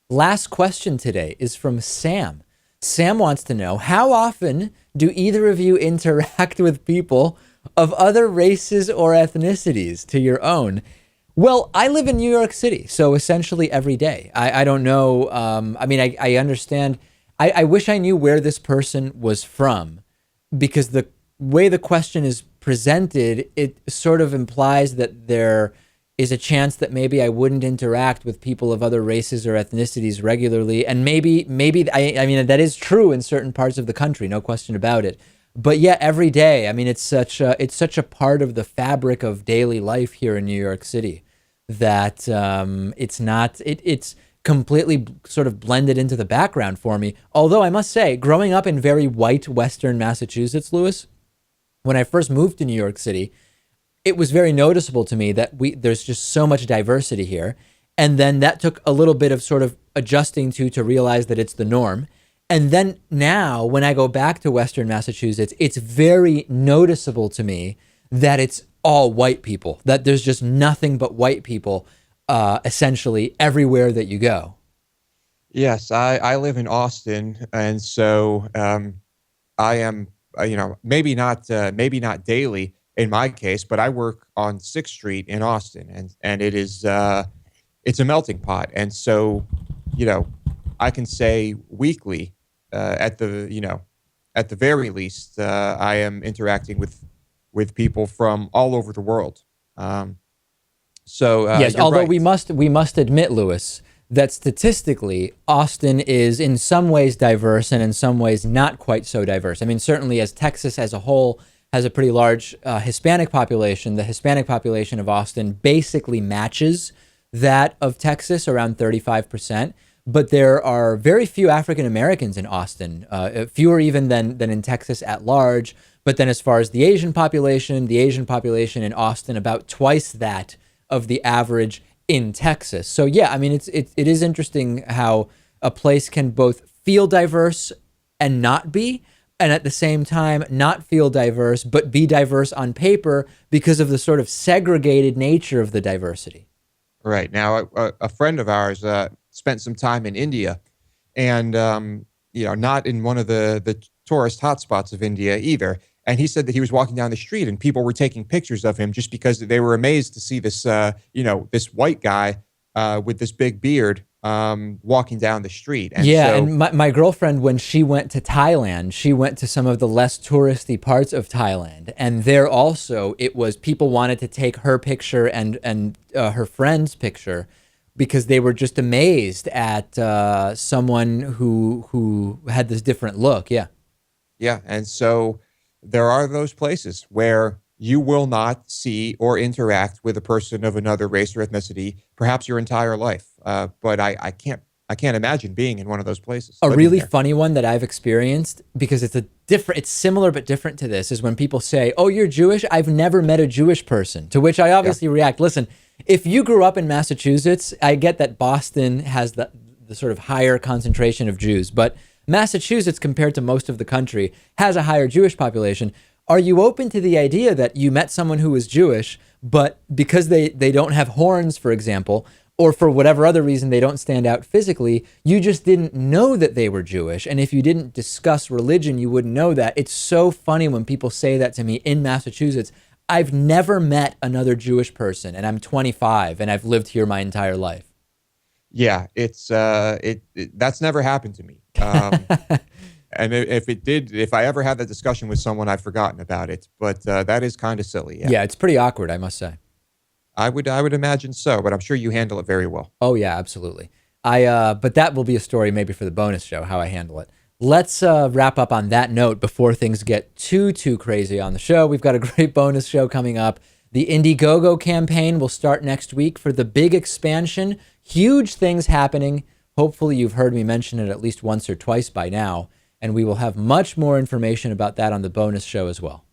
Last question today is from Sam. Sam wants to know, how often do either of you interact with people of other races or ethnicities to your own? Well, I live in New York City, so essentially every day. I don't know. I understand. I wish I knew where this person was from, because the way the question is presented, it sort of implies that there is a chance that maybe I wouldn't interact with people of other races or ethnicities regularly. And maybe I mean, that is true in certain parts of the country, no question about it. But yeah, every day. I mean, it's such a part of the fabric of daily life here in New York City that it's completely sort of blended into the background for me. Although I must say, growing up in very white Western Massachusetts, Lewis, when I first moved to New York City, it was very noticeable to me that there's just so much diversity here. And then that took a little bit of sort of adjusting to realize that it's the norm. And then now when I go back to Western Massachusetts, it's very noticeable to me that it's all white people, that there's just nothing but white people essentially everywhere that you go. Yes, I live in Austin, and so I am, maybe not daily in my case, but I work on Sixth Street in Austin, and it's a melting pot, and so I can say weekly, at the very least, I am interacting with people from all over the world. Yes, You're although right. we must admit, Lewis, that statistically, Austin is in some ways diverse and in some ways not quite so diverse. I mean, certainly as Texas as a whole has a pretty large Hispanic population, the Hispanic population of Austin basically matches that of Texas, around 35%. But there are very few African Americans in Austin, fewer even than in Texas at large. But then as far as the Asian population in Austin, about twice that of the average in Texas. So yeah, I mean, it is interesting how a place can both feel diverse and not be, and at the same time not feel diverse, but be diverse on paper because of the sort of segregated nature of the diversity. Right. Now, a friend of ours spent some time in India, and not in one of the tourist hotspots of India either. And he said that he was walking down the street, and people were taking pictures of him just because they were amazed to see this, this white guy with this big beard walking down the street. And Yeah, so, and my girlfriend, when she went to Thailand, she went to some of the less touristy parts of Thailand, and there also it was people wanted to take her picture and her friend's picture because they were just amazed at someone who had this different look. Yeah. yeah, and so there are those places where you will not see or interact with a person of another race or ethnicity, perhaps your entire life. But I can't imagine being in one of those places, A living really there. funny one that I've experienced, because it's similar but different to this, is when people say, "Oh, you're Jewish? I've never met a Jewish person." To which I Yeah, obviously react, "Listen, if you grew up in Massachusetts, I get that Boston has the sort of higher concentration of Jews, but Massachusetts, compared to most of the country, has a higher Jewish population. Are you open to the idea that you met someone who was Jewish, but because they don't have horns, for example, or for whatever other reason they don't stand out physically, you just didn't know that they were Jewish? And if you didn't discuss religion, you wouldn't know that." It's so funny when people say that to me in Massachusetts. I've never met another Jewish person, and I'm 25, and I've lived here my entire life. yeah, that's never happened to me. And if it did, if I ever had that discussion with someone, I've forgotten about it. But that is kind of silly. Yeah, Yeah, it's pretty awkward, I must say. I would imagine so. But I'm sure you handle it very well. Oh yeah, absolutely. But that will be a story maybe for the bonus show, how I handle it. Let's wrap up on that note before things get too crazy on the show. We've got a great bonus show coming up. The Indiegogo campaign will start next week for the big expansion. Huge things happening. Hopefully you've heard me mention it at least once or twice by now, and we will have much more information about that on the bonus show as well.